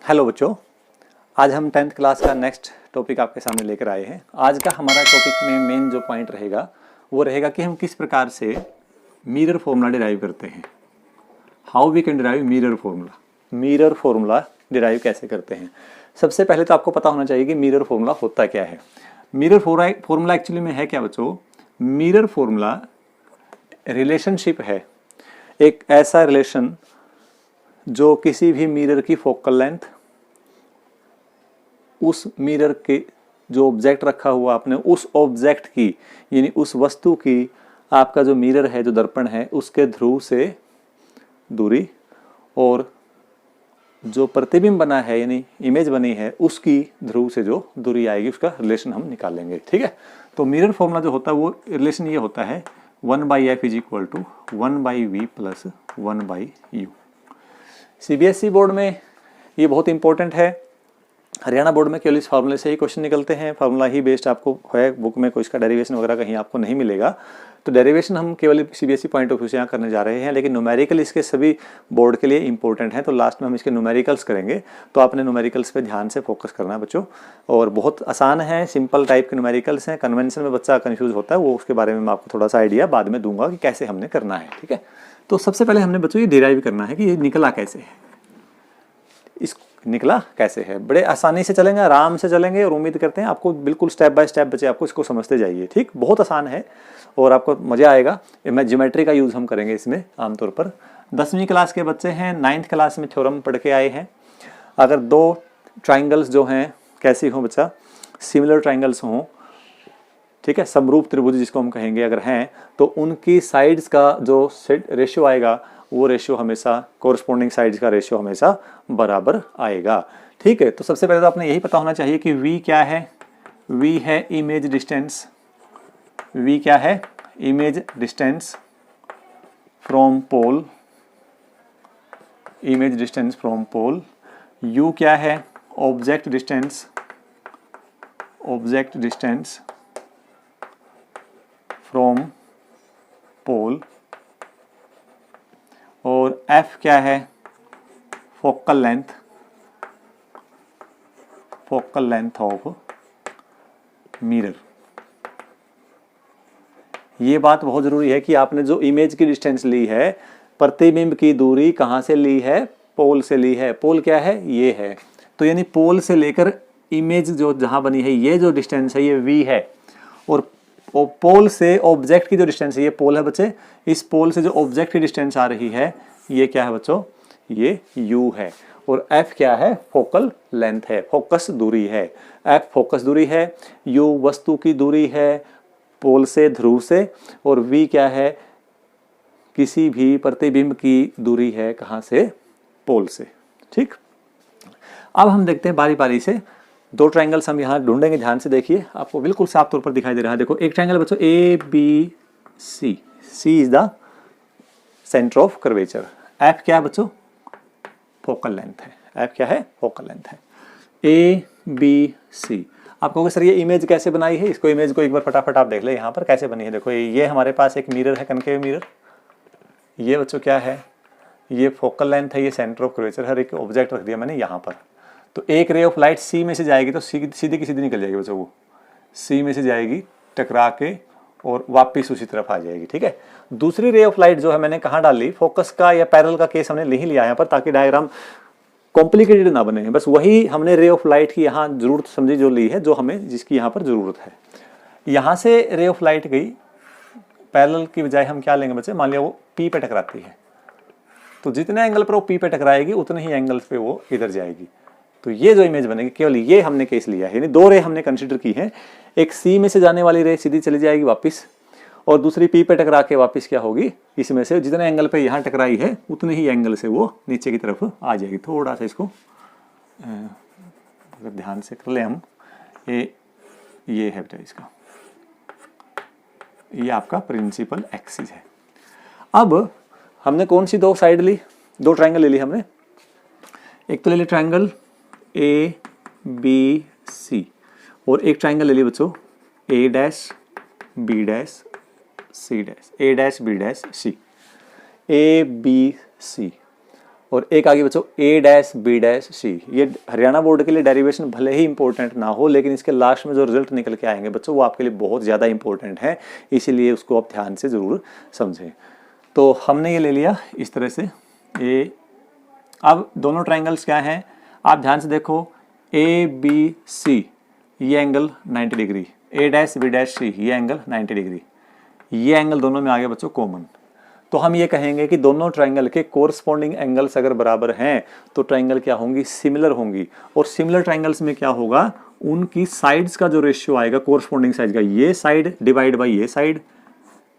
Hello बच्चों, आज हम 10th क्लास का नेक्स्ट टॉपिक आपके सामने लेकर आए हैं। आज का हमारा टॉपिक में मेन जो पॉइंट रहेगा वो रहेगा कि हम किस प्रकार से मिरर फॉर्मूला डिराइव करते हैं। How we can derive mirror formula derive कैसे करते हैं। सबसे पहले तो आपको पता होना चाहिए कि मिरर फॉर्मूला होता क्या है। मिरर फॉर्मूला एक्चुअली में है क्या बच्चों? मिरर फॉर्मूला रिलेशनशिप है, एक ऐसा रिलेशन जो किसी भी मिरर की फोकल लेंथ, उस मिरर के जो ऑब्जेक्ट रखा हुआ आपने उस ऑब्जेक्ट की यानी उस वस्तु की, आपका जो मिरर है जो दर्पण है उसके ध्रुव से दूरी और जो प्रतिबिंब बना है यानी इमेज बनी है उसकी ध्रुव से जो दूरी आएगी उसका रिलेशन हम निकालेंगे। ठीक है, तो मिरर फॉर्मूला जो होता है वो रिलेशन ये होता है 1/f = 1/v + 1/u। CBSE board में ये बहुत इंपॉर्टेंट है। हरियाणा बोर्ड में केवल इस फार्मूले से ही क्वेश्चन निकलते हैं। फार्मूला ही बेस्ड आपको है, बुक में कोई इसका डेरिवेशन वगैरह कहीं आपको नहीं मिलेगा। तो डेरिवेशन हम केवल सीबीएसई पॉइंट ऑफ व्यू से यहाँ करने जा रहे हैं, लेकिन न्यूमेरिकल इसके सभी बोर्ड के लिए इंपॉर्टेंट है। तो लास्ट में हम इसके न्यूमेरिकल्स करेंगे, तो आपने न्यूमेरिकल्स पे ध्यान से फोकस करना है बच्चों। और बहुत आसान है, सिंपल टाइप के न्यूमेरिकल्स हैं। कन्वेंशन में बच्चा कन्फ्यूज होता है, वो उसके बारे में मैं आपको थोड़ा सा आइडिया बाद में दूंगा कि कैसे हमने करना है। ठीक है, तो सबसे पहले हमने बच्चों ये डिराइव करना है कि ये निकला कैसे है, इस निकला कैसे है। बड़े आसानी से चलेंगे, आराम से चलेंगे और उम्मीद करते हैं आपको बिल्कुल स्टेप बाय स्टेप बच्चे आपको इसको समझते जाइए। ठीक, बहुत आसान है और आपको मजा आएगा। मैं ज्योमेट्री का यूज हम करेंगे इसमें आमतौर पर। 10वीं क्लास के बच्चे हैं, 9th क्लास में थ्योरम पढ़ के आए हैं। अगर दो ट्राइंगल्स जो हैं कैसी हों बच्चा, सिमिलर ट्राइंगल्स हों, ठीक है, समरूप त्रिभुज जिसको हम कहेंगे अगर हैं, तो उनकी साइड्स का जो रेशियो आएगा वो रेशियो हमेशा कोरस्पोंडिंग साइड्स का रेशियो हमेशा बराबर आएगा। ठीक है, तो सबसे पहले तो आपने यही पता होना चाहिए कि v क्या है। v है इमेज डिस्टेंस। v क्या है? Image distance from pole. Image distance from pole. u क्या है? Object distance. Object distance from pole. और f क्या है? Focal length. Focal length of mirror. ये बात बहुत जरूरी है कि आपने जो इमेज की डिस्टेंस ली है, प्रतिबिंब की दूरी कहां से ली है? पोल से ली है। पोल क्या है? ये है। तो यानी पोल से लेकर इमेज जो जहां बनी है, ये जो डिस्टेंस है ये v है। और पोल से ऑब्जेक्ट की जो डिस्टेंस है, ये पोल है बच्चे, इस पोल से जो ऑब्जेक्ट की डिस्टेंस आ रही है ये क्या है बच्चों? ये u है। और f क्या है? फोकल लेंथ है, फोकस दूरी है। f फोकस दूरी है, u वस्तु की दूरी है पोल से, ध्रुव से, और v क्या है? किसी भी प्रतिबिंब की दूरी है कहां से? पोल से। ठीक, अब हम देखते हैं बारी बारी से। दो ट्रायंगल्स हम यहाँ ढूंढेंगे, ध्यान से देखिए, आपको बिल्कुल साफ तौर पर दिखाई दे रहा है। देखो एक ट्रायंगल बच्चों ABC। C is the centre of curvature. F क्या है बच्चों? फोकल लेंथ है। F क्या है? फोकल लेंथ है। ABC। आप कहोगे सर ये इमेज कैसे बनाई है? इसको इमेज को एक बार फटाफट आप देख ले यहाँ पर कैसे बनी है। देखो ये हमारे पास एक मिरर है, कनकेव मिरर। ये बच्चों क्या है? ये फोकल लेंथ है, ये सेंटर ऑफ कर्वेचर। हर एक ऑब्जेक्ट रख दिया मैंने यहाँ पर। तो एक रे ऑफ लाइट C में से जाएगी तो सीधी की सीधी निकल जाएगी बच्चों, वो C में से जाएगी टकरा के और वापस उसी तरफ आ जाएगी। ठीक है, दूसरी रे ऑफ लाइट जो है मैंने कहाँ डाली? फोकस का या पैरेलल का केस हमने नहीं लिया यहाँ पर, ताकि डायग्राम कॉम्प्लिकेटेड ना बने। बस वही हमने रे ऑफ लाइट की यहाँ जरूरत समझी जो ली है, जो हमें जिसकी यहाँ पर जरूरत है। यहाँ से रे ऑफ लाइट गई, पैरेलल की बजाय हम क्या लेंगे बच्चे? मान लिया वो P पे टकराती है, तो जितने एंगल पर वो P पे टकराएगी उतने ही एंगल पे वो इधर जाएगी। तो ये जो इमेज बनेगी, केवल ये हमने केस लिया है, यानी दो रे हमने कंसीडर की है। एक C में से जाने वाली रे सीधी चली जाएगी वापस, और दूसरी P पे टकरा के वापस क्या होगी? इसमें से जितने एंगल पे यहाँ टकराई है उतने ही एंगल से वो नीचे की तरफ आ जाएगी। थोड़ा सा इसको अगर ध्यान से कर ले हम, ये है बेटा इसका, ये आपका प्रिंसिपल एक्सिस है। अब हमने कौन सी दो साइड ली? दो ट्रायंगल ले ली हमने। एक तो ले ली ट्रायंगल ABC और एक ट्रायंगल ले ली बच्चों A', B', C'। ABC और एक आगे बच्चों ए डैश बी डैश सी। ये हरियाणा बोर्ड के लिए डेरिवेशन भले ही इंपॉर्टेंट ना हो, लेकिन इसके लास्ट में जो रिजल्ट निकल के आएंगे बच्चों वो आपके लिए बहुत ज़्यादा इंपॉर्टेंट है, इसीलिए उसको आप ध्यान से ज़रूर समझें। तो हमने ये ले लिया इस तरह से ए। अब दोनों ट्राइंगल्स क्या हैं, आप ध्यान से देखो, ए बी सी ये एंगल 90 डिग्री, ए डैश बी डैश सी ये एंगल 90 डिग्री, ये एंगल दोनों में आ गया बच्चों कॉमन। तो हम ये कहेंगे कि दोनों ट्राइंगल के कोरस्पॉन्डिंग एंगल्स अगर बराबर हैं तो ट्राइंगल क्या होंगी, सिमिलर होंगी। और सिमिलर ट्राइंगल्स में क्या होगा, उनकी साइड्स का जो रेशियो आएगा कोरस्पॉन्डिंग साइड का, ये साइड डिवाइड बाई ये साइड।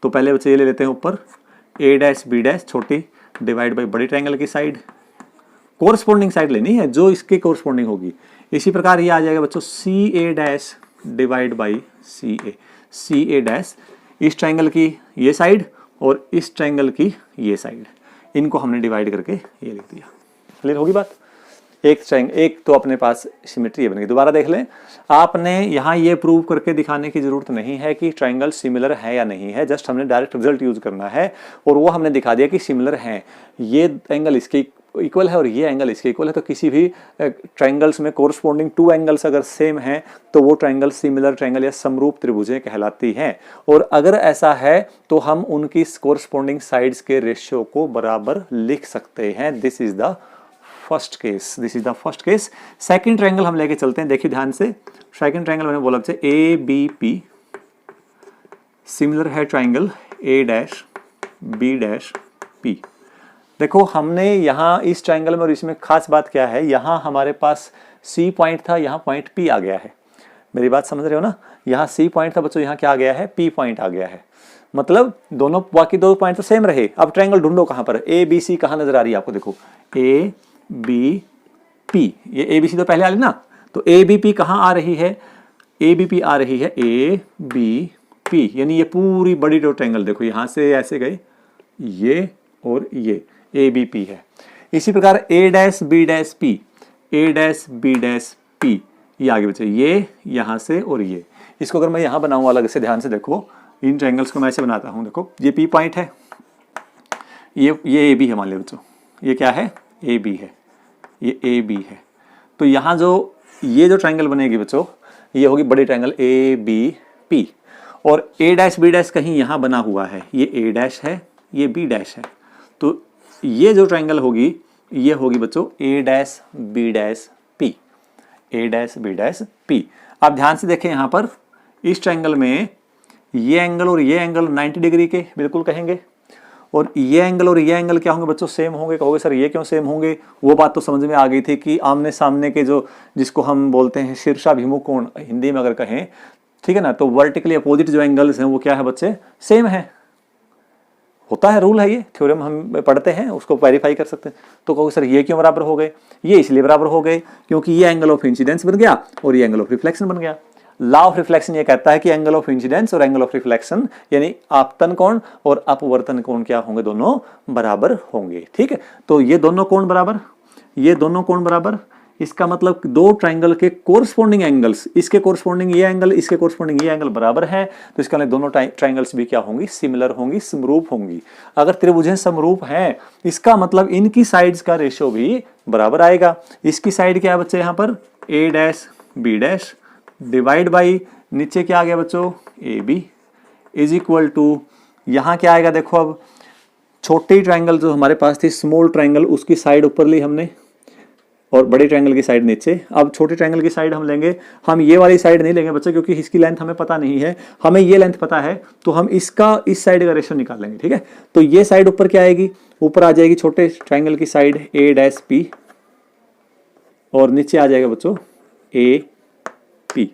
तो पहले बच्चे ये ले लेते हैं ऊपर, ए डैश बी डैश छोटी डिवाइड बाई बड़ी ट्राइंगल की साइड, कोरस्पॉन्डिंग साइड लेनी है जो इसके कोरस्पॉन्डिंग होगी। इसी प्रकार ये आ जाएगा बच्चों C A dash divide by C A, C A dash इस ट्राइंगल की ये साइड और इस ट्राइंगल की ये साइड, इनको हमने डिवाइड करके ये लिख दिया। क्लियर होगी बात। एक तो अपने पास सिमेट्री बन गई। दोबारा देख लें, आपने यहाँ ये प्रूव करके दिखाने की जरूरत नहीं है कि ट्राइंगल सिमिलर है या नहीं है, जस्ट हमने डायरेक्ट रिजल्ट यूज करना है और वो हमने दिखा दिया कि सिमिलर हैं, ये एंगल इसके इक्वल है और ये एंगल इसके इक्वल है। तो किसी भी ट्राइंगल्स में कोरस्पॉन्डिंग टू एंगल्स अगर सेम हैं तो वो ट्राइंगल सिमिलर ट्राइंगल या समरूप त्रिभुजें कहलाती हैं। और अगर ऐसा है तो हम उनकी कोरस्पॉन्डिंग साइड्स के रेशियो को बराबर लिख सकते हैं। This is the first case, this is the first case. Second triangle हम लेके चलते हैं, देखिए ध्यान से। सेकंड ट्राइंगल मैंने बोला बच्चे ए बी पी सिमिलर है triangle A dash B dash P. देखो हमने यहाँ इस ट्राइंगल में और इसमें खास बात क्या है, यहाँ हमारे पास सी पॉइंट था, यहाँ पॉइंट पी आ गया है। मेरी बात समझ रहे हो ना, यहाँ सी पॉइंट था बच्चों, यहाँ क्या आ गया है, पी पॉइंट आ गया है। मतलब दोनों बाकी दो पॉइंट तो सेम रहे। अब ट्राइंगल ढूंढो कहाँ पर, ए बी सी कहाँ नजर आ रही है आपको, देखो ए बी पी, ये ए बी सी तो पहले आ रही ना, तो ए बी पी कहाँ आ रही है, ए बी पी आ रही है ए बी पी, यानी ये पूरी बड़ी दो ट्राइंगल देखो यहाँ से ऐसे गए ये और ये ए बी पी है। इसी प्रकार ए dash B dash P, A dash B dash P, ये आगे बचे ये यहाँ से और ये। इसको अगर मैं यहाँ बनाऊँ अलग से, ध्यान से देखो, इन ट्राइंगल्स को मैं ऐसे बनाता हूँ। देखो ये पी पॉइंट है, ये ए बी है, मान लो बच्चों ये क्या है, ए बी है, ये ए बी है। तो यहाँ जो ये जो ट्राइंगल बनेगी बच्चों, ये होगी बड़ी ट्राइंगल ए बी पी। और ए डैश बी डैश कहीं यहाँ बना हुआ है, ये ए डैश है, ये बी डैश है। तो ये जो ट्राइंगल होगी ये होगी बच्चों ए dash B dash P, A dash B dash P. आप ध्यान से देखें यहाँ पर इस ट्राइंगल में ये एंगल और ये एंगल 90 डिग्री के बिल्कुल कहेंगे, और ये एंगल और ये एंगल क्या होंगे बच्चों, सेम होंगे। कहोगे सर ये क्यों सेम होंगे, वो बात तो समझ में आ गई थी कि आमने सामने के जो जिसको हम बोलते हैं शीर्षाभिमुख कोण हिंदी में अगर कहें, ठीक है ना, तो वर्टिकली अपोजिट जो एंगल्स हैं वो क्या है बच्चे, सेम है। होता है, रूल है, ये थ्योरम हम पढ़ते हैं, उसको वेरीफाई कर सकते हैं। तो कहोगे सर ये क्यों बराबर हो गए, ये इसलिए बराबर हो गए क्योंकि ये एंगल ऑफ इंसिडेंस बन गया और ये एंगल ऑफ रिफ्लेक्शन बन गया। लॉ ऑफ रिफ्लेक्शन ये कहता है कि एंगल ऑफ इंसिडेंस और एंगल ऑफ रिफ्लेक्शन यानी आपतन कोण और अपवर्तन कोण क्या होंगे, दोनों बराबर होंगे। ठीक है, तो ये दोनों कोण बराबर, ये दोनों कोण बराबर, इसका मतलब दो ट्राइंगल के कोरस्पॉन्डिंग एंगल्स, इसके कोरस्पॉन्डिंग ये एंगल, इसके कोरस्पॉन्डिंग ये एंगल बराबर है। तो इसका मतलब दोनों ट्राइंगल्स भी क्या होंगी, सिमिलर होंगी, समरूप होंगी। अगर त्रिभुजें समरूप हैं इसका मतलब इनकी साइड्स का रेशियो भी बराबर आएगा। इसकी साइड क्या है बच्चे, यहाँ पर A dash B dash divide by नीचे क्या आ गया बच्चों, A B is equal to, यहाँ क्या आएगा देखो, अब छोटी ट्राइंगल जो हमारे पास थी स्मॉल ट्राइंगल, उसकी साइड ऊपर ली हमने और बड़ी ट्राइंगल की साइड नीचे। अब छोटी ट्राइंगल की साइड हम लेंगे, हम ये वाली साइड नहीं लेंगे बच्चे क्योंकि इसकी लेंथ हमें पता नहीं है, हमें ये लेंथ पता है, तो हम इसका इस साइड का रेशियो निकाल लेंगे। ठीक है, तो ये साइड ऊपर क्या आएगी, ऊपर आ जाएगी छोटे ट्राइंगल की साइड ए डैश पी और नीचे आ जाएगा बच्चों A P,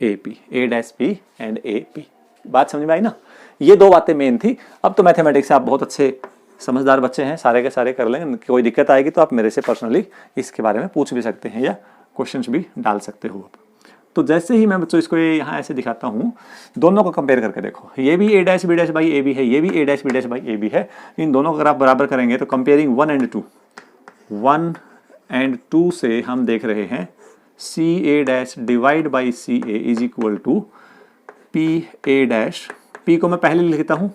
A P, A dash P and A P. बात समझ में आई ना, ये दो बातें मेन थी। अब तो मैथमेटिक्स से आप बहुत अच्छे समझदार बच्चे हैं, सारे के सारे कर लेंगे। कोई दिक्कत आएगी तो आप मेरे से पर्सनली इसके बारे में पूछ भी सकते हैं या क्वेश्चंस भी डाल सकते हो। तो जैसे ही मैं बच्चों इसको यहाँ ऐसे दिखाता हूँ, दोनों को कंपेयर करके देखो, ये भी A dash B dash by A B है, ये भी A dash B dash by A B है। इन दोनों को अगर आप बराबर करेंगे तो कंपेयरिंग 1 and 2 से हम देख रहे हैं C A dash divide by C A is equal to P A dash. P को मैं पहले लिखता हूँ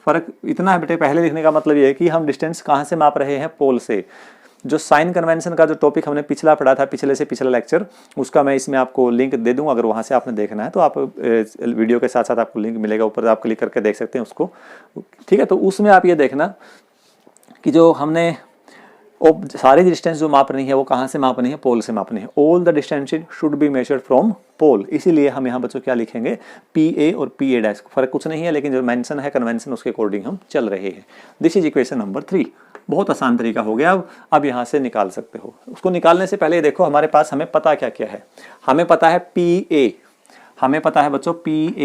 फर्क इतना है बेटे, पहले लिखने का मतलब ये है कि हम डिस्टेंस कहाँ से माप रहे हैं, पोल से। जो साइन कन्वेंशन का जो टॉपिक हमने पिछला पढ़ा था, पिछले से पिछला लेक्चर, उसका मैं इसमें आपको लिंक दे दूंगा, अगर वहाँ से आपने देखना है तो आप वीडियो के साथ साथ आपको लिंक मिलेगा, ऊपर आप क्लिक करके देख सकते हैं उसको, ठीक है। तो उसमें आप ये देखना कि जो हमने सारी डिस्टेंस जो मापनी है वो कहाँ से मापनी है, पोल से मापनी है। All the distance should be measured from pole. इसीलिए हम यहाँ बच्चों क्या लिखेंगे, पी ए और पी ए डैश, फर्क कुछ नहीं है, लेकिन जो मेंशन है कन्वेंशन उसके अकॉर्डिंग हम चल रहे हैं। This is equation number 3। बहुत आसान तरीका हो गया, अब यहाँ से निकाल सकते हो। उसको निकालने से पहले देखो हमारे पास हमें पता क्या क्या है। हमें पता है पी ए, हमें पता है बच्चों पी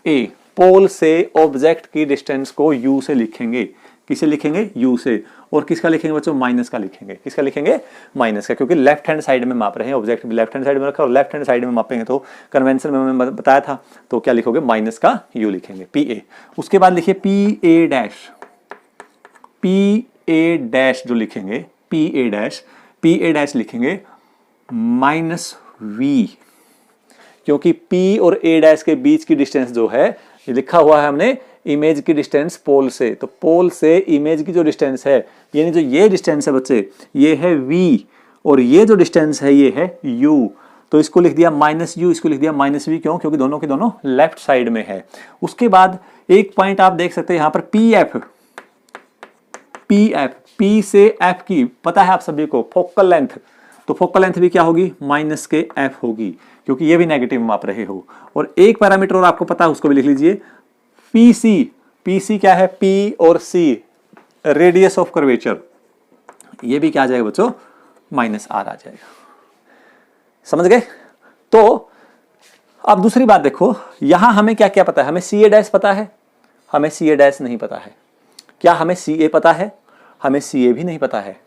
ए पोल से ऑब्जेक्ट की डिस्टेंस को यू से लिखेंगे। किसे लिखेंगे, यू से। और किसका लिखेंगे बच्चों, माइनस का लिखेंगे। किसका लिखेंगे, माइनस का, क्योंकि लेफ्ट हैंड साइड में माप रहे हैं, ऑब्जेक्ट भी लेफ्ट हैंड साइड में रखा और लेफ्ट हैंड साइड में मापेंगे तो कन्वेंशन में मैंने बताया था, तो क्या लिखोगे, माइनस का यू लिखेंगे, पी ए। उसके बाद लिखिए पी ए डैश जो लिखेंगे, पी ए डैश लिखेंगे माइनस वी, क्योंकि P और A डैश के बीच की डिस्टेंस जो है, ये लिखा हुआ है हमने इमेज की डिस्टेंस पोल से, तो पोल से इमेज की जो डिस्टेंस है, यानी जो ये डिस्टेंस है बच्चे, ये है V, और ये जो डिस्टेंस है ये है U, तो इसको लिख दिया माइनस यू, इसको लिख दिया माइनस वी। क्यों, क्योंकि दोनों के दोनों लेफ्ट साइड में है। उसके बाद एक पॉइंट आप देख सकते हैं यहाँ पर P से F की पता है आप सभी को फोकल लेंथ, तो फोकल लेंथ भी क्या होगी, माइनस के F होगी, क्योंकि ये भी नेगेटिव माप रहे हो। और एक पैरामीटर और आपको पता है, उसको भी लिख लीजिए, पीसी क्या है, P और C रेडियस ऑफ कर्वेचर, ये भी क्या आ जाएगा बच्चों, माइनस R आ जाएगा। समझ गए। तो अब दूसरी बात देखो, यहां हमें क्या क्या पता है, हमें CA डैश पता है, हमें CA डैश नहीं पता है। क्या हमें CA पता है, हमें CA भी नहीं पता है।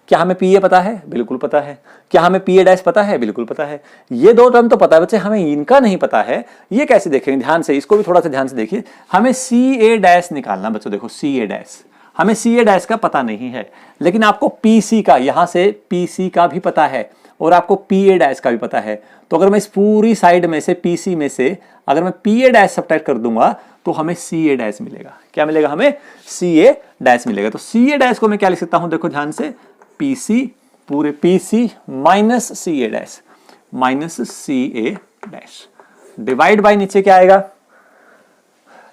क्या हमें PA पता है, बिल्कुल पता है। क्या हमें PA डैश पता है, बिल्कुल पता है। ये दो टर्म तो पता है बच्चे, हमें इनका नहीं पता है। ये कैसे देखेंगे, ध्यान से, इसको भी थोड़ा सा ध्यान से देखिए। हमें CA डैश निकालना बच्चों, देखो CA डैश, हमें CA डैश का पता नहीं है, लेकिन आपको PC का, यहां से PC का भी पता है और आपको PA डैश का भी पता है। तो अगर मैं इस पूरी साइड में से PC में से अगर मैं PA डैश सब्ट्रैक्ट कर दूंगा तो हमें CA डैश मिलेगा। क्या मिलेगा, हमें CA डैश मिलेगा। तो CA डैश को मैं क्या लिख सकता हूं, देखो ध्यान से, PC पूरे PC minus CA dash, minus CA dash divide by नीचे क्या आएगा,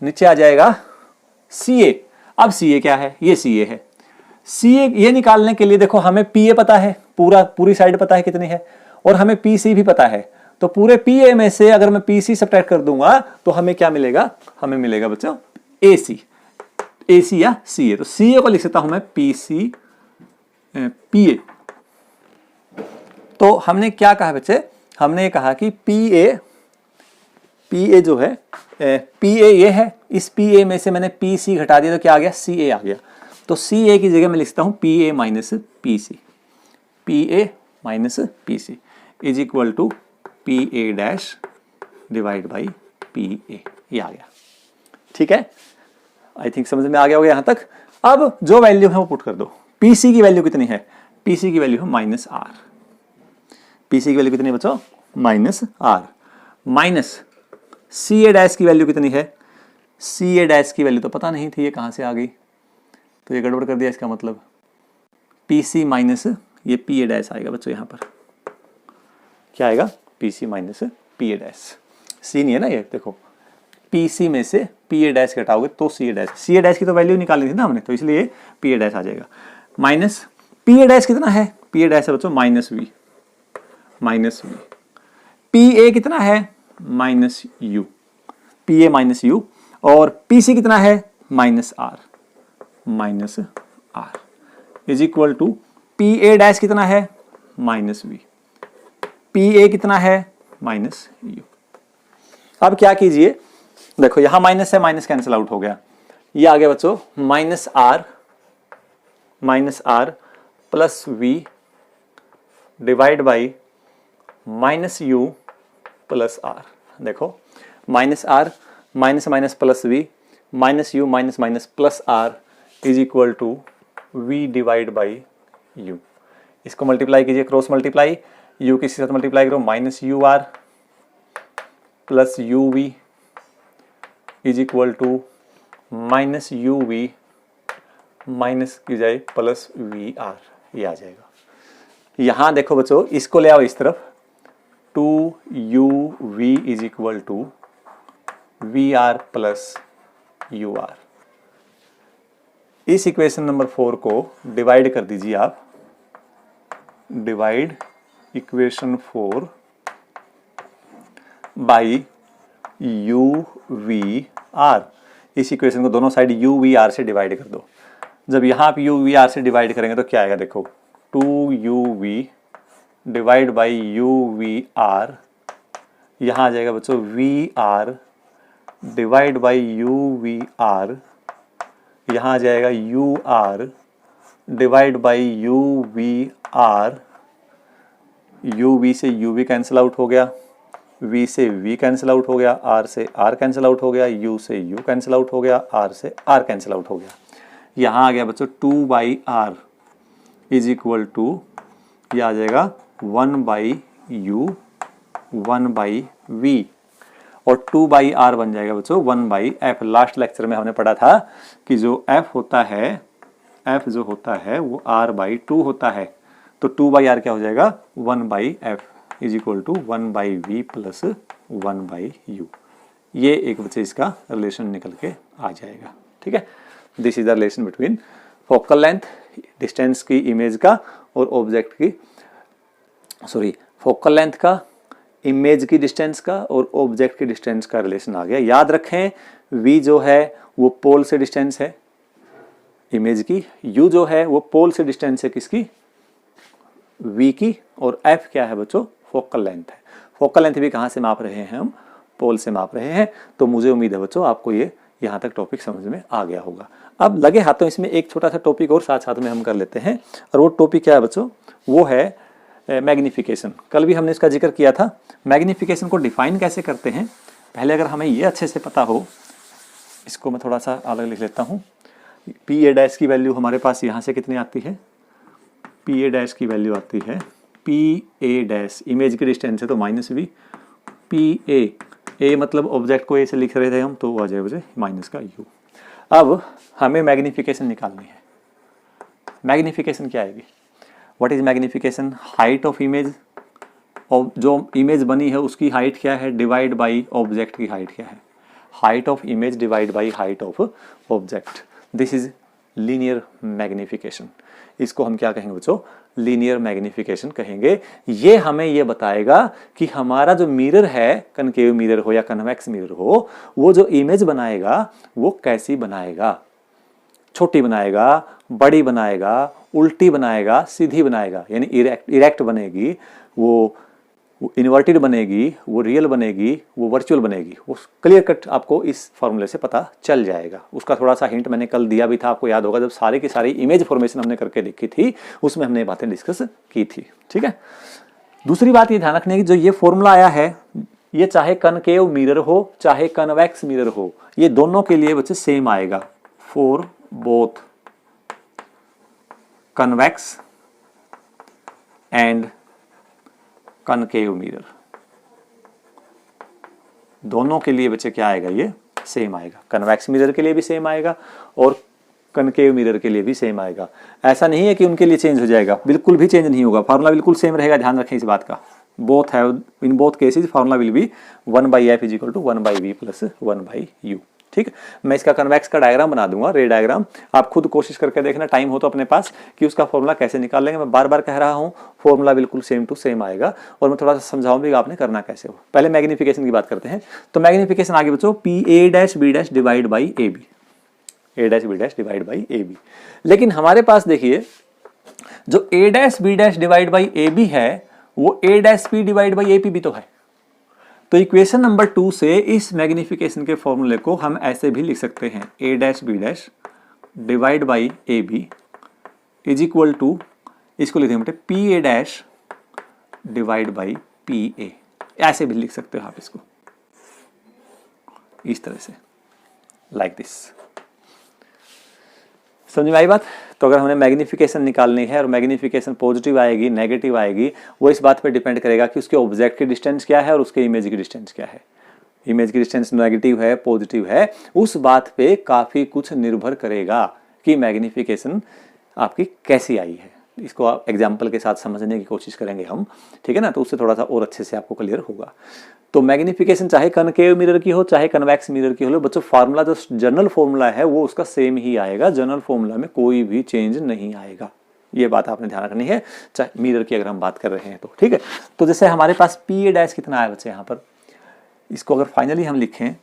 नीचे आ जाएगा CA। अब CA क्या है, ये CA है। CA ये निकालने के लिए देखो हमें PA पता है, पूरी साइड पता है कितनी है, और हमें PC भी पता है। तो पूरे PA में से अगर मैं PC सब्ट्रैक्ट कर दूंगा तो हमें क्या मिलेगा, हमें मिलेगा बच्चों AC या CA। तो CA को लिख सकता हूं मैं PA। तो हमने क्या कहा बच्चे, हमने कहा कि PA जो है, PA ये है, इस PA में से मैंने PC घटा दिया तो क्या आ गया, CA आ गया। तो CA की जगह मैं लिखता हूं PA minus PC is equal to PA dash divide by PA, ये आ गया। ठीक है, आई थिंक समझ में आ गया होगा यहां तक। अब जो वैल्यू है वो पुट कर दो। PC की वैल्यू कितनी है, PC की वैल्यू है माइनस R। PC की वैल्यू कितनी है बच्चों, minus R। Minus CA dash की वैल्यू कितनी है, CA डैश की वैल्यू तो पता नहीं थी, ये कहां से आ गई, तो ये गड़बड़ कर दिया। इसका मतलब PC माइनस ये PA डैश आएगा बच्चों, यहां पर क्या आएगा, PC माइनस PA डैश। सी नहीं है ना ये, देखो PC में से PA डैश घटाओगे तो CA डैश की तो वैल्यू निकालनी थी ना हमने, तो इसलिए PA डैश आ जाएगा। माइनस PA डैश कितना है, PA डैश है बच्चों माइनस V। PA कितना है, minus U, PA minus U। और PC कितना है, minus R is equal to PA dash कितना है, माइनस V। PA कितना है, माइनस U। अब क्या कीजिए, देखो यहां माइनस है, माइनस कैंसिल आउट हो गया, ये आ गया बच्चों minus R plus V divide by minus U plus R। देखो minus R minus minus plus V minus U minus minus plus R is equal to V divide by U। इसको multiply कीजिए, cross multiply, U किसी साथ multiply करो, minus UR plus UV is equal to minus U V minus की जाए plus we are, ये आ जाएगा। यहां देखो बच्चों, इसको ले आओ इस तरफ, 2uv is equal to V R plus U R. इस इक्वेशन नंबर 4 को डिवाइड कर दीजिए आप, divide equation 4 by U V R. इस इक्वेशन को दोनों साइड यू वी आर से डिवाइड कर दो। जब यहां आप यू वी आर से डिवाइड करेंगे तो क्या आएगा, देखो 2uv divide by U V R, यहां आ जाएगा बच्चों V R divide by U V R, यहां आ जाएगा U R divide by U V R, U V से यू वी कैंसिल आउट हो गया, v से v कैंसिल आउट हो गया, r से r कैंसिल आउट हो गया, u से u कैंसिल आउट हो गया, r से r कैंसिल आउट हो गया। यहाँ आ गया बच्चों 2 by R is equal to, यह आ जाएगा 1 बाई यू 1 बाई वी, और 2 बाई आर बन जाएगा बच्चों 1 बाई एफ। लास्ट लेक्चर में हमने पढ़ा था कि जो एफ होता है, एफ जो होता है वो r बाई 2 होता है, तो 2 बाई आर क्या हो जाएगा 1 by F is equal to 1 by V plus 1 by U. ये एक बच्चे इसका रिलेशन निकल के आ जाएगा। ठीक है, this is the relation between focal length, distance की इमेज का, और ऑब्जेक्ट की, सॉरी फोकल लेंथ का, इमेज की डिस्टेंस का और ऑब्जेक्ट की डिस्टेंस का रिलेशन आ गया। याद रखें v जो है वो पोल से डिस्टेंस है इमेज की, u जो है वो पोल से डिस्टेंस है किसकी, v की, और f क्या है बच्चों, फोकल लेंथ है। फोकल लेंथ भी कहाँ से माप रहे हैं हम, पोल से माप रहे हैं। तो मुझे उम्मीद है बच्चों आपको ये यहाँ तक टॉपिक समझ में आ गया होगा। अब लगे हाथों इसमें एक छोटा सा टॉपिक और साथ साथ में हम कर लेते हैं, और वो टॉपिक क्या है बच्चों, वो है मैग्निफिकेशन। कल भी हमने इसका जिक्र किया था। मैग्निफिकेशन को डिफाइन कैसे करते हैं, पहले अगर हमें ये अच्छे से पता हो, इसको मैं थोड़ा सा अलग लिख लेता हूँ। पी ए डैश की वैल्यू हमारे पास यहाँ से कितनी आती है, पी ए डैश की वैल्यू आती है, पी ए डैश इमेज की डिस्टेंस है तो माइनस वी, पी ए मतलब ऑब्जेक्ट को ए से लिख रहे थे हम, तो वो आ जाए मुझे माइनस का यू। अब हमें मैग्निफिकेशन निकालनी है। मैग्निफिकेशन क्या आएगी, what is magnification, height of image, और जो इमेज बनी है उसकी हाइट क्या है, डिवाइड बाई ऑब्जेक्ट की हाइट क्या है, height of image divide by height of object. This is linear magnification. इसको हम क्या कहेंगे बच्चों, लीनियर मैग्निफिकेशन कहेंगे। ये हमें ये बताएगा कि हमारा जो मिरर है, कनकेव मिरर हो या कन्वेक्स मिरर हो, वो जो इमेज बनाएगा वो कैसी बनाएगा, छोटी बनाएगा, बड़ी बनाएगा, उल्टी बनाएगा, सीधी बनाएगा, यानी इरेक्ट बनेगी, वो इन्वर्टेड बनेगी, वो रियल बनेगी, वो वर्चुअल बनेगी। वो क्लियर कट आपको इस फॉर्मूले से पता चल जाएगा। उसका थोड़ा सा हिंट मैंने कल दिया भी था, आपको याद होगा, जब सारी की सारी इमेज फॉर्मेशन हमने करके देखी थी, उसमें हमने बातें डिस्कस की थी। ठीक है, दूसरी बात ये ध्यान रखने की, जो ये फॉर्मूला आया है, ये चाहे कनकेव मिरर हो चाहे कन्वेक्स मिरर हो, ये दोनों के लिए बच्चे सेम आएगा, for both convex and concave mirror, दोनों के लिए बच्चे क्या आएगा, ये सेम आएगा। कन्वेक्स मिरर के लिए भी सेम आएगा और कनकेव मिरर के लिए भी सेम आएगा। ऐसा नहीं है कि उनके लिए चेंज हो जाएगा, बिल्कुल भी चेंज नहीं होगा, फार्मूला बिल्कुल सेम रहेगा। ध्यान रखें इस बात का, both have in both cases formula will be 1 by F is equal to 1 by V plus 1 by U. ठीक है, मैं इसका कन्वेक्स का डायग्राम बना दूंगा, रे डायग्राम, आप खुद कोशिश करके देखना, टाइम हो तो अपने पास, कि उसका फॉर्मूला कैसे निकाल लेंगे। मैं बार बार कह रहा हूं, फॉर्मूला बिल्कुल सेम टू सेम आएगा, और मैं थोड़ा सा समझाऊं भी आपने करना कैसे हो। पहले मैग्निफिकेशन की बात करते हैं। तो मैग्निफिकेशन आगे बच्चों, P A dash B dash divide by A B, A dash B dash divide by A B. लेकिन हमारे पास देखिए, जो A dash B dash divide by A B है, वो A dash P divide by A P भी तो है। तो इक्वेशन नंबर 2 से इस मैग्निफिकेशन के फॉर्मूले को हम ऐसे भी लिख सकते हैं, A dash B dash divide by A B is equal to, इसको लिखते हैं P A dash divide by P A. ऐसे भी लिख सकते हो आप इसको, इस तरह से, लाइक दिस। समझ में आई बात? तो अगर हमें मैग्निफिकेशन निकालनी है, और मैग्निफिकेशन पॉजिटिव आएगी नेगेटिव आएगी, वो इस बात पे डिपेंड करेगा कि उसके ऑब्जेक्ट की डिस्टेंस क्या है और उसके इमेज की डिस्टेंस क्या है। इमेज की डिस्टेंस नेगेटिव है पॉजिटिव है, उस बात पे काफ़ी कुछ निर्भर करेगा कि मैग्नीफिकेशन आपकी कैसी आई है। इसको आप एग्जाम्पल के साथ समझने की कोशिश करेंगे हम, ठीक है ना, तो उससे थोड़ा सा और अच्छे से आपको क्लियर होगा। तो मैग्नीफिकेशन चाहे कनकेव मिरर की हो चाहे कन्वेक्स मिरर की हो, बच्चों फार्मूला जो जनरल फॉर्मूला है वो उसका सेम ही आएगा, जनरल फॉर्मूला में कोई भी चेंज नहीं आएगा। ये बात आपने ध्यान रखनी है, चाहे मिरर की अगर हम बात कर रहे हैं तो, ठीक है। तो जैसे हमारे पास पी ए डैश कितना है बच्चे यहाँ पर, इसको अगर फाइनली हम लिखें,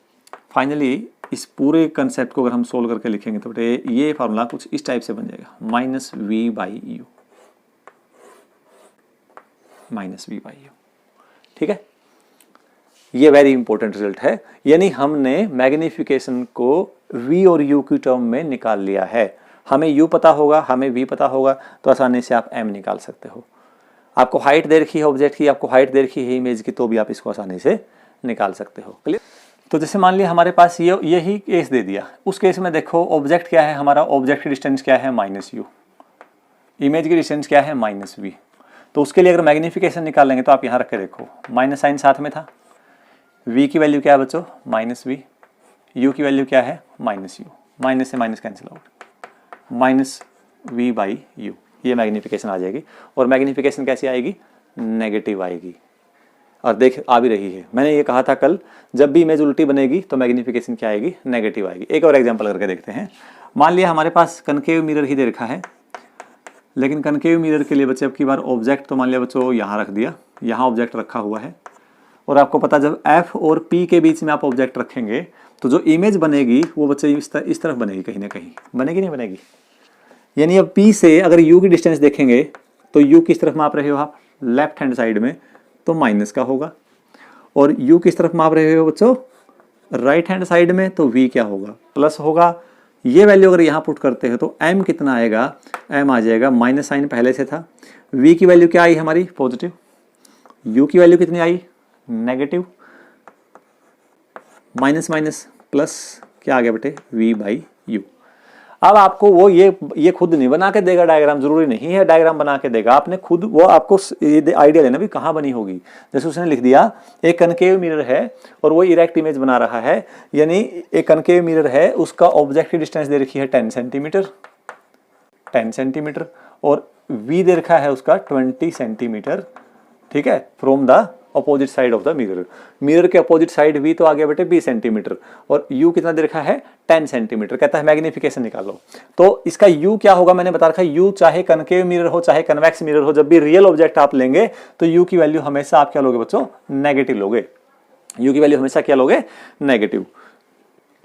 फाइनली इस पूरे कंसेप्ट को अगर हम सोल्व करके लिखेंगे तो बेटे ये फार्मूला कुछ इस टाइप से बन जाएगा, minus V by U, minus V by U, ठीक है। ये वेरी इंपॉर्टेंट रिजल्ट है, यानी हमने मैग्नीफिकेशन को v और u की टर्म में निकाल लिया है। हमें u पता होगा, हमें v पता होगा, तो आसानी से आप m निकाल सकते हो। आपको हाइट दे रखी है ऑब्जेक्ट की, आपको हाइट दे रखी है इमेज की, तो भी आप इसको आसानी से निकाल सकते हो। क्लियर। तो जैसे मान लिया हमारे पास यही केस दे दिया, उस केस में देखो ऑब्जेक्ट क्या है हमारा, ऑब्जेक्ट की डिस्टेंस क्या है माइनस यू, इमेज की डिस्टेंस क्या है माइनस वी। तो उसके लिए अगर मैग्नीफिकेशन निकालेंगे तो आप यहाँ रख के देखो, माइनस साइन साथ में था, v की वैल्यू क्या है बच्चों माइनस वी, u की वैल्यू क्या है माइनस यू, माइनस से minus cancel out, minus V by U, ये मैग्नीफिकेशन आ जाएगी। और मैग्नीफिकेशन कैसी आएगी, नेगेटिव आएगी। और देख आ भी रही है, मैंने ये कहा था कल, जब भी इमेज उल्टी बनेगी तो मैग्नीफिकेशन क्या आएगी, नेगेटिव आएगी। एक और एग्जांपल करके देखते हैं। मान लिया हमारे पास कनकेव मिरर ही दे रखा है, लेकिन कनकेव मिरर के लिए बच्चे अब की बार ऑब्जेक्ट तो मान लिया बच्चों यहाँ रख दिया, यहाँ ऑब्जेक्ट रखा हुआ है, और आपको पता जब f और p के बीच में आप ऑब्जेक्ट रखेंगे तो जो इमेज बनेगी वो बच्चे इस तरफ बनेगी, कहीं ना कहीं बनेगी, नहीं बनेगी। यानी अब p से अगर u की डिस्टेंस देखेंगे तो u किस तरफ माप रहे हो आप, लेफ्ट हैंड साइड में, तो माइनस का होगा। और u किस तरफ माप रहे हो बच्चों, राइट हैंड साइड में, तो v क्या होगा, प्लस होगा। ये वैल्यू अगर यहाँ पुट करते हैं तो m कितना आएगा, m आ जाएगा, माइनस साइन पहले से था, v की वैल्यू क्या आई हमारी पॉजिटिव, u की वैल्यू कितनी आई नेगेटिव, माइनस माइनस प्लस क्या आ गया बेटे v बाई यू। अब आपको वो ये खुद नहीं बना के देगा डायग्राम, जरूरी नहीं है डायग्राम बना के देगा, आपने खुद वो आपको ये आइडिया लेना भी कहाँ बनी होगी। जैसे उसने लिख दिया एक कनकेव मिरर है और वो इरेक्ट इमेज बना रहा है, यानी एक कनकेव मिरर है, उसका ऑब्जेक्ट की डिस्टेंस दे रखी है 10 सेंटीमीटर, 10 सेंटीमीटर, और v दे रखा है उसका 20 सेंटीमीटर, ठीक है, from the opposite side of the mirror. Mirror के अपोजिट साइड v तो आ गया बेटे 20 सेंटीमीटर, और u कितना दे रखा है 10 सेंटीमीटर। कहता है मैग्नीफिकेशन निकालो, तो इसका u क्या होगा मैंने बता रखा है, u चाहे कनकेव मिरर हो चाहे कन्वेक्स मिरर हो, जब भी रियल ऑब्जेक्ट आप लेंगे तो u की वैल्यू हमेशा आप क्या लोगे बच्चों, नेगेटिव लोगे। u की वैल्यू हमेशा क्या लोगे, नेगेटिव,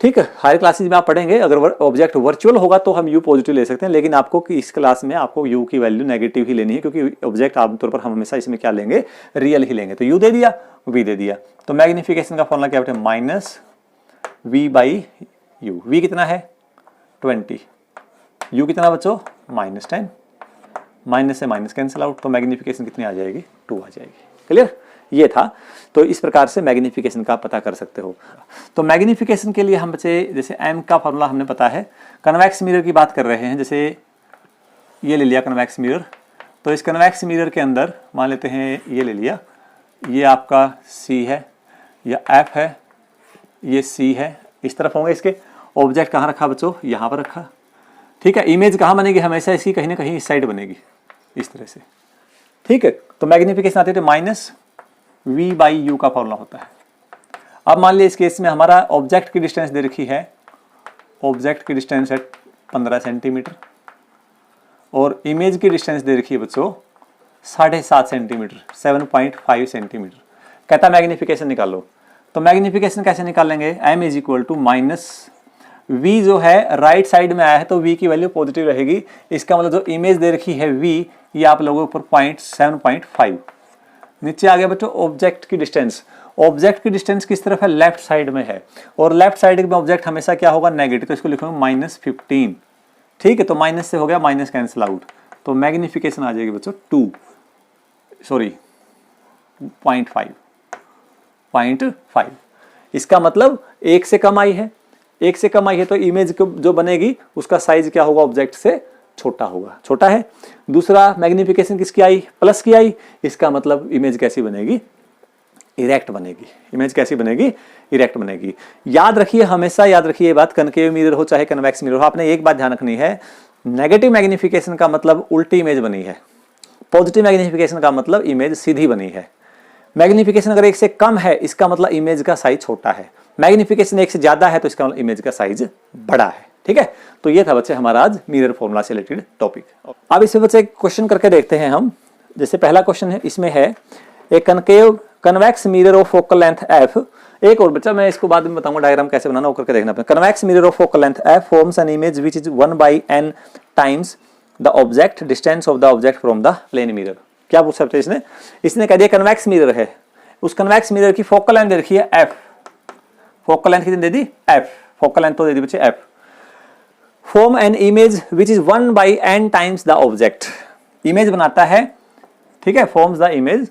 ठीक है। हायर क्लासेज में आप पढ़ेंगे, अगर ऑब्जेक्ट वर्चुअल होगा तो हम u पॉजिटिव ले सकते हैं, लेकिन आपको इस क्लास में आपको u की वैल्यू नेगेटिव ही लेनी है, क्योंकि ऑब्जेक्ट आमतौर पर हम हमेशा इसमें क्या लेंगे, रियल ही लेंगे। तो u दे दिया, v दे दिया, तो मैग्नीफिकेशन का फॉर्मूला क्या बेटे, minus v by you. v कितना है 20, u कितना बच्चों माइनस 10, माइनस से माइनस कैंसिल आउट, तो मैग्नीफिकेशन कितनी आ जाएगी, 2 आ जाएगी। क्लियर, ये था। तो इस प्रकार से मैग्नीफिकेशन का पता कर सकते हो। तो मैग्नीफिकेशन के लिए हम बच्चे जैसे m का फॉर्मूला हमने पता है, कन्वेक्स मिरर की बात कर रहे हैं, जैसे ये ले लिया कन्वेक्स मिरर, तो इस कन्वेक्स मिरर के अंदर मान लेते हैं ये ले लिया, ये आपका c है या f है, ये c है, इस तरफ होंगे इसके। ऑब्जेक्ट कहाँ रखा बच्चों, यहाँ पर रखा, ठीक है। इमेज कहाँ बनेगी, हमेशा इसकी कहीं ना कहीं इस साइड बनेगी, इस तरह से, ठीक है। तो मैग्नीफिकेशन आती है माइनस v बाई यू का फॉर्मूला होता है। अब मान लिया इस केस में हमारा ऑब्जेक्ट की डिस्टेंस दे रखी है, ऑब्जेक्ट की डिस्टेंस है 15 सेंटीमीटर, और इमेज की डिस्टेंस दे रखी है बच्चों 7.5 सेंटीमीटर, 7.5 सेंटीमीटर। कहता मैग्नीफिकेशन निकालो, तो मैग्नीफिकेशन कैसे निकालेंगे, m is equal to minus v जो है राइट साइड में आया है तो v की वैल्यू पॉजिटिव रहेगी, इसका मतलब जो इमेज दे रखी है v, ये आप लोगों ऊपर 7.5। नीचे आ गया बच्चों ऑब्जेक्ट की डिस्टेंस, ऑब्जेक्ट की डिस्टेंस किस तरफ है, लेफ्ट साइड में है, और लेफ्ट साइड में ऑब्जेक्ट हमेशा क्या होगा, नेगेटिव, तो इसको लिखूंगा -15, ठीक है। तो माइनस से हो गया माइनस कैंसिल आउट, तो मैग्नीफिकेशन आ जाएगी बच्चों 0.5। इसका मतलब 1 से कम आई है, 1 से कम आई है तो इमेज जो बनेगी उसका साइज क्या होगा, ऑब्जेक्ट से छोटा होगा, छोटा है। दूसरा मैग्नीफिकेशन किसकी आई, प्लस की आई, इसका मतलब इमेज कैसी बनेगी, इरेक्ट बनेगी। इमेज कैसी बनेगी? इरेक्ट बनेगी। याद रखिए, हमेशा याद रखिए ये बात, कनकेव मिरर हो चाहे कन्वेक्स मिरर हो, आपने एक बात ध्यान रखनी है, नेगेटिव मैग्निफिकेशन का मतलब उल्टी इमेज बनी है, पॉजिटिव मैग्निफिकेशन का मतलब इमेज सीधी बनी है। मैग्निफिकेशन अगर 1 से कम है इसका मतलब इमेज का साइज छोटा है, मैग्निफिकेशन 1 से ज्यादा है तो इसका मतलब इमेज का साइज बड़ा है। ठीक है, तो ये था बच्चे हमारा आज मिरर फॉर्मूला से रिलेटेड टॉपिक। अब इसमें बच्चे क्वेश्चन करके देखते हैं हम। जैसे पहला क्वेश्चन है, इसमें है एक concave convex mirror of focal length f। एक और बच्चा, मैं इसको बाद में बताऊंगा डायग्राम कैसे बनाना, वो करके देखना अपने। Convex mirror of focal length f forms an image which is 1/n times the object distance of the object from the plane mirror. क्या पूछ सकते हैं इसने कह दिया कन्वेक्स मिरर है, उस कन्वेक्स मिरर की फोकल लेंथ दे रखी है f। फोकल लेंथ कितनी दे दी? f। फोकल लेंथ तो दे दी बच्चे f। Form an image which is 1/n times the object. Image बनाता है, ठीक है, फॉर्म्स द इमेज,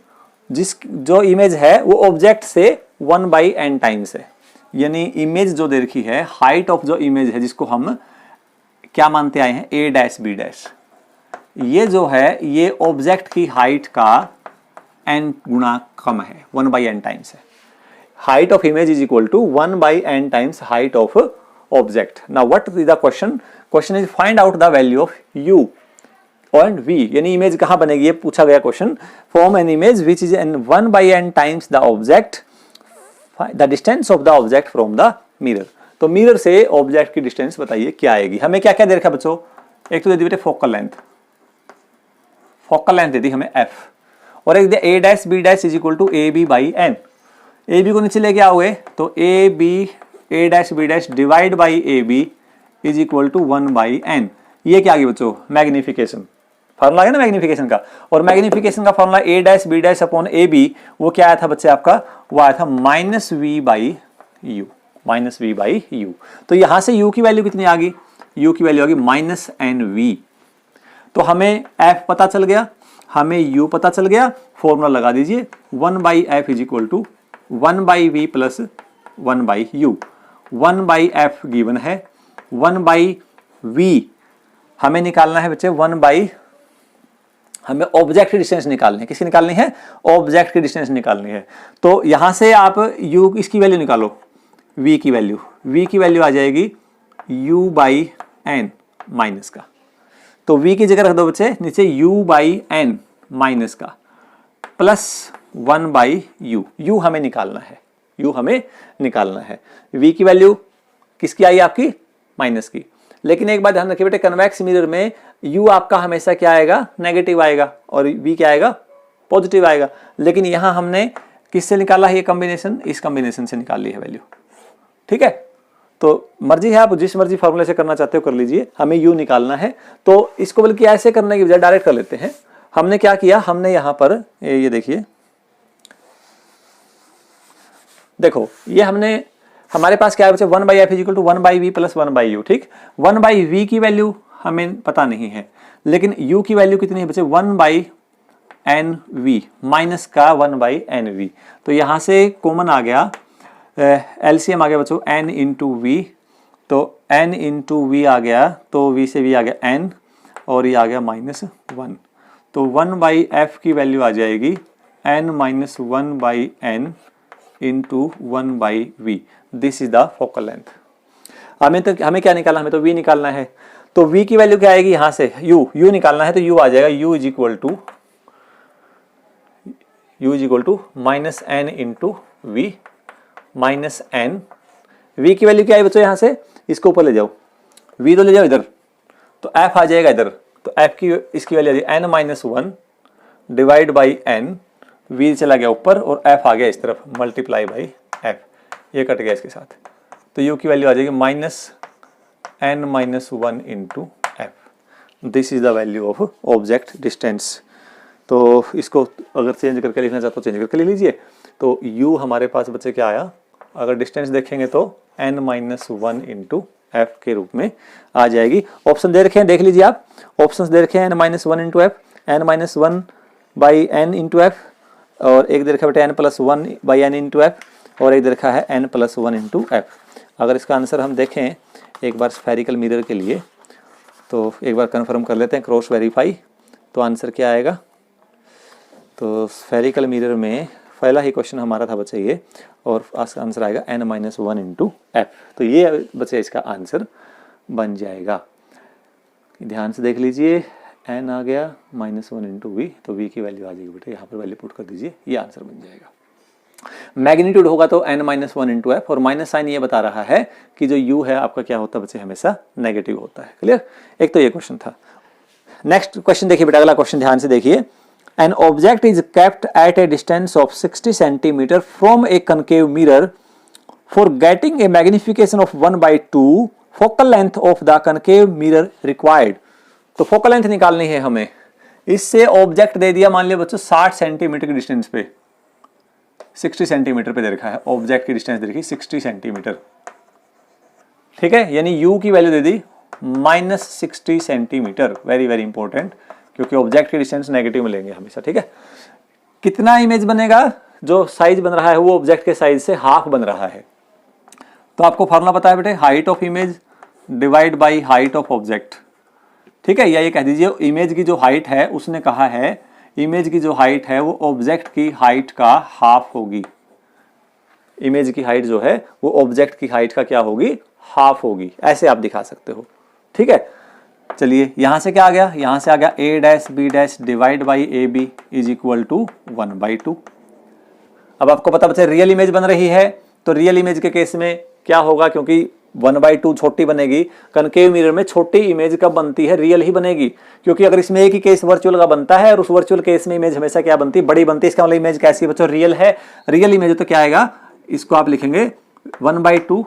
जो इमेज है वो ऑब्जेक्ट से 1/n टाइम्स है। यानी इमेज जो दे रखी है, हाइट ऑफ जो इमेज है जिसको हम क्या मानते आए हैं, a', b', ये जो है ये ऑब्जेक्ट की हाइट का n गुना कम है, 1/n टाइम्स है। Height of image is equal to 1/n times height of object. Now what is the question? Question is find out the value of u and v, यानी image कहां बनेगी ये पूछा गया question. Form an image which is an 1/n times the object, the distance of the object from the mirror. तो mirror से ऑब्जेक्ट की डिस्टेंस बताइए क्या आएगी। हमें क्या क्या दे रखा बच्चों? एक तो दे दी बेटे फोकल लेंथ, फोकल लेंथ दे दी हमें f, और एक दे a' b' is equal to ab/n। ab को नीचे लेके आओगे तो ab a' b' divide by ab is equal to 1/n। ये क्या आ गया बच्चों? मैग्निफिकेशन। फॉर्मूला है ना मैग्निफिकेशन का, और मैग्निफिकेशन का formula a' b' upon ab, वो क्या आया था बच्चे आपका? वो आया था -v/u, -v/u। तो यहां से u की वैल्यू कितनी आ गई? u की वैल्यू आ गई -nv। तो हमें f पता चल गया, हमें u पता चल गया, फॉर्मूला लगा दीजिए 1/f is equal to 1/v plus 1/u। 1/f given है, 1/v हमें निकालना है बच्चे, हमें ऑब्जेक्ट की डिस्टेंस निकालनी है। किसकी निकालनी है? ऑब्जेक्ट की डिस्टेंस निकालनी है। तो यहां से आप u इसकी वैल्यू निकालो, v की वैल्यू, v की वैल्यू आ जाएगी u/n माइनस का। तो v की जगह रख दो बच्चे नीचे u/n माइनस का प्लस 1/u। u हमें निकालना है, u हमें निकालना है। v की वैल्यू किसकी आई आपकी? माइनस की। लेकिन एक बात ध्यान रखिए बेटे, कन्वेक्स मिरर में u आपका हमेशा क्या आएगा? नेगेटिव आएगा, और v क्या आएगा? पॉजिटिव आएगा। लेकिन यहां हमने किससे निकाला है ये कॉम्बिनेशन? इस कॉम्बिनेशन से निकाल ली है वैल्यू। ठीक है, तो मर्जी है, आप जिस मर्जी फॉर्मूले से करना चाहते हो कर लीजिए, हमें u निकालना है। तो इसको बल्कि ऐसे करने की बजाय डायरेक्ट कर लेते हैं। हमने क्या किया, हमने यहां पर ये देखिए, देखो ये हमने, हमारे पास क्या है बच्चे? 1/f equal to 1/v plus 1/u। ठीक, 1/v की वैल्यू हमें पता नहीं है, लेकिन u की वैल्यू कितनी है बच्चे? 1/nv माइनस का 1/nv। तो यहां से कॉमन आ गया, एलसीएम आ गया बच्चों n इंटू वी। तो n इंटू वी आ गया, तो v से v आ गया n, और ये आ गया -1। तो 1/f की वैल्यू आ जाएगी n minus 1/n into 1/v। This is the focal length. हमें क्या निकालना? हमें तो v निकालना है। तो v की वैल्यू क्या आएगी? यहां से u निकालना है, तो u आ जाएगा u is equal to -n into v minus n। v की वैल्यू क्या है बच्चों? यहां से इसको ऊपर ले जाओ, v तो ले जाओ इधर, तो f आ जाएगा इधर। तो f की इसकी वैल्यू आ जाएगी n-1 divide by n। v चला गया ऊपर और f आ गया इस तरफ, मल्टीप्लाई बाई f, ये कट गया इसके साथ। तो u की वैल्यू आ जाएगी -n-1 into f। This is the value of object distance. तो इसको अगर चेंज करके लिखना चाहते हो चेंज करके ले लीजिए। तो u हमारे पास बच्चे क्या आया? अगर डिस्टेंस देखेंगे तो n-1 इंटू f के रूप में आ जाएगी। ऑप्शन दे रखे हैं, देख लीजिए आप, ऑप्शंस दे रखे हैं n-1 into f, n-1/n into f, और एक दे रखा है बेटा n+1/n इंटू f, और एक दे रखा है n+1 इंटू f। अगर इसका आंसर हम देखें एक बार स्फेरिकल मिरर के लिए, तो एक बार कंफर्म कर लेते हैं, क्रॉस वेरीफाई। तो आंसर क्या आएगा? तो स्फेरिकल मिरर में पहला ही क्वेश्चन हमारा था बच्चे ये, और आंसर आएगा n-1 इंटू एफ। तो ये बच्चे इसका आंसर बन जाएगा। ध्यान से देख लीजिए, n आ गया -1 इंटू वी, तो v की वैल्यू आ जाएगी बेटे, यहाँ पर वैल्यू पुट कर दीजिए, ये आंसर बन जाएगा। मैग्नीट्यूड होगा तो n-1 इंटू एफ, और माइनस साइन ये बता रहा है कि जो u है आपका क्या होता है बच्चे, हमेशा नेगेटिव होता है। क्लियर? एक तो ये क्वेश्चन था। नेक्स्ट क्वेश्चन देखिए बेटा, अगला क्वेश्चन ध्यान से देखिए। An object is kept at a distance of 60 centimeter from a concave mirror. For getting a magnification of 1/2, focal length of the concave mirror required. तो फोकल लेंथ निकालनी है हमें। इससे ऑब्जेक्ट दे दिया, मान लिया बच्चों 60 सेंटीमीटर की डिस्टेंस पे, 60 सेंटीमीटर पे दे रखा है, ऑब्जेक्ट की डिस्टेंस दे रखी 60 सेंटीमीटर। ठीक है, यानी u की वैल्यू दे दी -60 सेंटीमीटर। वेरी वेरी इंपॉर्टेंट, क्योंकि ऑब्जेक्ट की डिस्टेंस नेगेटिव में लेंगे हमेशा। ठीक है, कितना इमेज बनेगा? जो साइज बन रहा है वो ऑब्जेक्ट के साइज से हाफ बन रहा है। तो आपको फॉर्मूला पता है बेटे, height of image divide by height of object. ठीक है, या ये कह दीजिए इमेज की जो हाइट है, उसने कहा है इमेज की जो हाइट है वो ऑब्जेक्ट की हाइट का हाफ होगी। इमेज की हाइट जो है वो ऑब्जेक्ट की हाइट का क्या होगी? हाफ होगी। ऐसे आप दिखा सकते हो। ठीक है, चलिए यहां से क्या आ गया? यहां से आ गया a dash b dash divide by A B is equal to 1/2। अब आपको पता बच्चे रियल इमेज बन रही है, तो रियल इमेज के केस में क्या होगा? क्योंकि 1/2 छोटी बनेगी, कनकेव मिरर में छोटी इमेज कब बनती है? रियल ही बनेगी। क्योंकि अगर इसमें एक ही केस वर्चुअल का बनता है और उस वर्चुअल केस में इमेज हमेशा क्या बनती है? बड़ी बनती है। इसका मतलब इमेज कैसी है बच्चों? रियल है। रियल इमेज तो क्या आएगा? इसको आप लिखेंगे 1/2,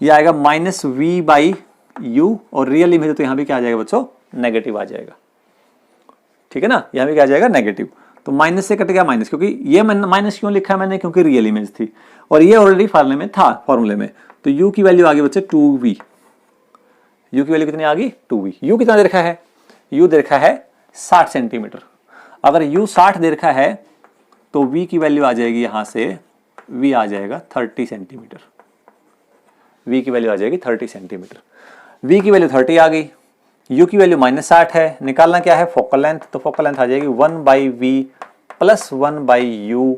ये आएगा -v/u, और रियल इमेज तो यहां भी क्या आ जाएगा बच्चों? नेगेटिव आ जाएगा। ठीक है ना, यहां भी क्या आ जाएगा? नेगेटिव। तो माइनस से कट गया माइनस, क्योंकि ये माइनस क्यों लिखा है मैंने? क्योंकि रियल इमेज थी और ये ऑलरेडी फार्मूले में था, फॉर्मूले में। तो u की वैल्यू आ गई बच्चे 2v। u की वैल्यू कितनी आ गई? 2v। u कितना दे रखा है? u दे रखा है 60 सेंटीमीटर। अगर u 60 दे रखा है तो v की वैल्यू आ जाएगी, यहां से v आ जाएगा 30 सेंटीमीटर। v की वैल्यू आ जाएगी 30 सेंटीमीटर। v की वैल्यू 30 आ गई, u की वैल्यू -60 है। निकालना क्या है? Focal length. तो फोकल लेंथ आ जाएगी 1/v plus 1/u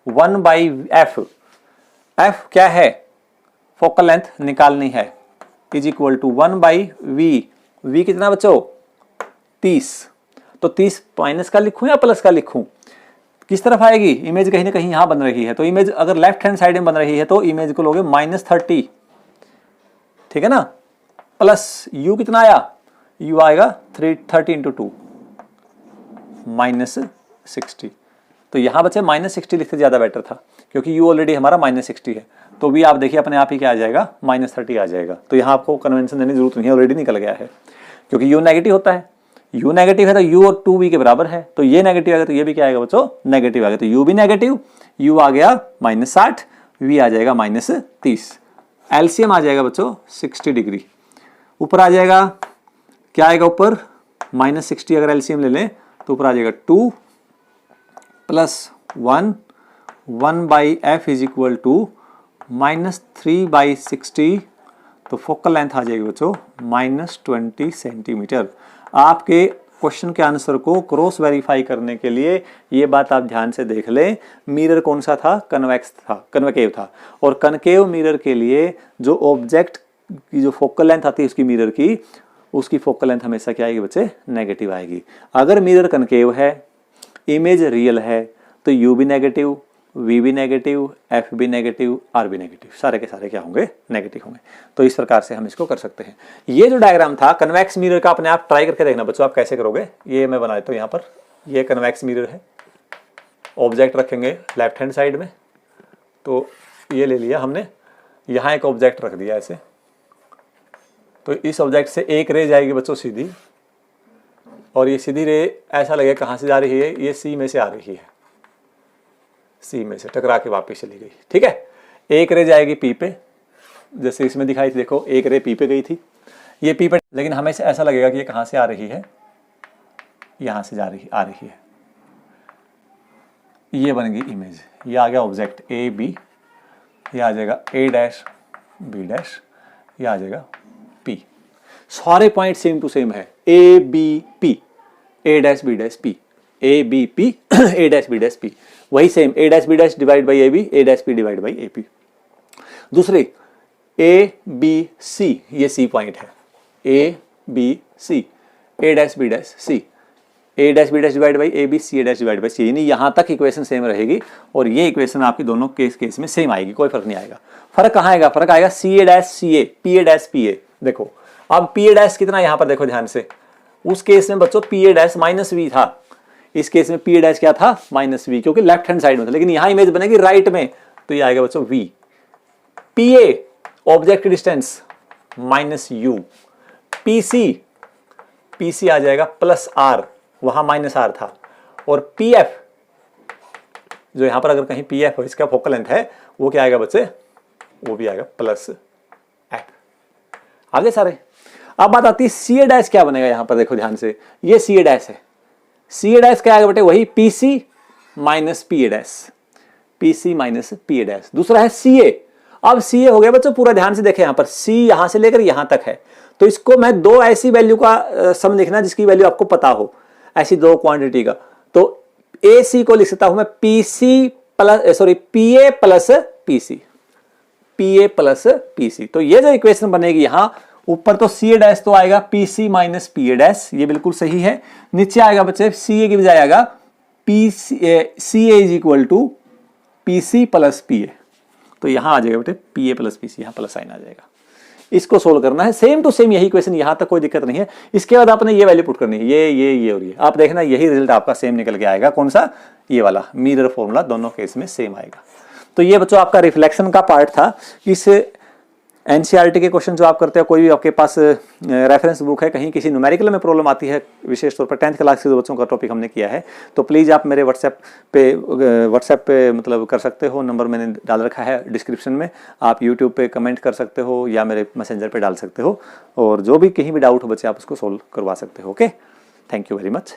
1/f। f क्या है? फोकल लेंथ निकालनी है, is equal to 1/v। v कितना बच्चों? 30। तो 30 माइनस का लिखूं या प्लस का लिखूं? किस तरफ आएगी? इमेज कहीं ना कहीं यहां बन रही है, तो इमेज अगर लेफ्ट हैंड साइड में बन रही है तो इमेज को लोगे -30। ठीक है ना, प्लस u कितना आया? u आएगा 30 इंटू 2 -60। तो यहां बच्चे -60 लिखते ज्यादा बेटर था, क्योंकि u ऑलरेडी हमारा -60 है। तो भी आप देखिए अपने आप ही क्या आ जाएगा? -30 आ जाएगा। तो यहां आपको कन्वेंशन देने की जरूरत नहीं है, ऑलरेडी निकल गया है, क्योंकि u नेगेटिव होता है। u नेगेटिव है तो u और 2v के बराबर है, तो ये नेगेटिव आ गया तो ये भी क्या आएगा बच्चों? नेगेटिव आ गया। तो u भी नेगेटिव, u आ गया -60, v आ जाएगा -30। एलसीएम आ जाएगा बच्चों 60 डिग्री। ऊपर आ जाएगा क्या आएगा? ऊपर -60 अगर एलसीएम ले लें तो ऊपर आ जाएगा 2 plus 1/f is equal to -3/60। तो फोकल लेंथ आ जाएगी बच्चों -20 सेंटीमीटर। आपके क्वेश्चन के आंसर को क्रॉस वेरीफाई करने के लिए ये बात आप ध्यान से देख लें, मिरर कौन सा था? कन्वेक्स था, कन्वेकेव था। और कनकेव मिरर के लिए जो ऑब्जेक्ट की जो फोकल लेंथ आती है उसकी मिरर की, उसकी फोकल लेंथ हमेशा क्या आएगी बच्चे? नेगेटिव आएगी। अगर मिरर कनकेव है, इमेज रियल है, तो u भी नेगेटिव, v भी नेगेटिव, f भी नेगेटिव, r भी नेगेटिव, सारे के सारे क्या होंगे? नेगेटिव होंगे। तो इस प्रकार से हम इसको कर सकते हैं। ये जो डायग्राम था कन्वेक्स मिरर का, अपने आप ट्राई करके देखना बच्चों आप कैसे करोगे। ये मैं बना देता हूं, यहाँ पर ये कन्वेक्स मिरर है, ऑब्जेक्ट रखेंगे लेफ्ट हैंड साइड में। तो ये ले लिया हमने, यहाँ एक ऑब्जेक्ट रख दिया ऐसे। तो इस ऑब्जेक्ट से एक रे जाएगी बच्चों सीधी, और ये सीधी रे ऐसा लगेगा कहाँ से जा रही है? ये सी में से आ रही है, सी में से टकरा के वापस चली गई। ठीक है, एक रे जाएगी पी पे, जैसे इसमें दिखाई थी, देखो एक रे पी पे गई थी, ये पी पे, लेकिन हमें से ऐसा लगेगा कि ये कहाँ से आ रही है? यहाँ से आ रही है। ये बन गई इमेज, ये आ गया ऑब्जेक्ट ए बी, ये आ जाएगा ए डैश बी डैश, ये आ जाएगा पी। सारे पॉइंट सेम टू सेम है, A B P, A dash B dash P, A B P, A dash B dash P. वही same a dash b dash divide by ab, a dash p divide by ap। दूसरी a b c, ये c point है, a b c, a dash b dash c, a dash b dash divide by ab, c dash divide by c, यानी यहां तक equation same रहेगी और ये equation आपकी दोनों केस में सेम आएगी, कोई फर्क नहीं आएगा। फर्क कहां आएगा? फर्क आएगा ca dash ca, pa dash pa। देखो अब pa डैश कितना, यहां पर देखो ध्यान से, उस केस में बच्चों pa डैश माइनस v था, इस केस में pa डैश क्या था? माइनस v, क्योंकि लेफ्ट हैंड साइड में था, लेकिन यहां इमेज बनेगी राइट में, तो ये आएगा बच्चों v। pa object distance minus u, pc आ जाएगा प्लस r, वहां माइनस r था, और pf जो यहां पर अगर कहीं pf हो, इसका फोकल लेंथ है, वो क्या आएगा बच्चे? वो भी आएगा प्लस f। आगे सारे। अब बात आती है सी डैश क्या बनेगा, यहां पर देखो ध्यान से, ये सी डैश है, सी डैश क्या आएगा बेटे? वही pc minus P dash, pc minus P dash. दूसरा है ca, अब ca हो गया बच्चों, पूरा ध्यान से देखें, यहां पर c यहां से लेकर यहां तक है, तो इसको मैं दो ऐसी वैल्यू का सम लिखना जिसकी वैल्यू आपको पता हो, ऐसी दो क्वांटिटी का, तो ac को लिख सकता हूं मैं pc plus pa plus pc, pa plus pc। तो ये जो इक्वेशन बनेगी यहां ऊपर, तो ca डैश तो आएगा pc माइनस pa डैश, ये बिल्कुल सही है। नीचे आएगा बच्चे ca की बजाय आएगा ca is equal to pc plus pa, तो यहां आ जाएगा बेटे pa प्लस pc, यहां प्लस साइन आ जाएगा। इसको सोल्व करना है, सेम टू सेम यही क्वेश्चन, यहां तक कोई दिक्कत नहीं है। इसके बाद आपने ये वैल्यू पुट करनी है, ये और ये, आप देखना यही रिजल्ट आपका सेम निकल के आएगा। कौन सा? ये वाला मिरर फॉर्मूला, दोनों केस में सेम आएगा। तो ये बच्चों आपका रिफ्लेक्शन का पार्ट था। इस एनसीईआरटी के क्वेश्चन जो आप करते हो, कोई भी आपके पास रेफरेंस बुक है, कहीं किसी न्यूमेरिकल में प्रॉब्लम आती है, विशेष तौर पर 10th क्लास के जो बच्चों का टॉपिक हमने किया है, तो प्लीज़ आप मेरे व्हाट्सएप पे मतलब कर सकते हो, नंबर मैंने डाल रखा है डिस्क्रिप्शन में, आप यूट्यूब पे कमेंट कर सकते हो या मेरे मैसेंजर पे डाल सकते हो, और जो भी कहीं भी डाउट हो बच्चे आप उसको सोल्व करवा सकते हो। Okay, thank you very much.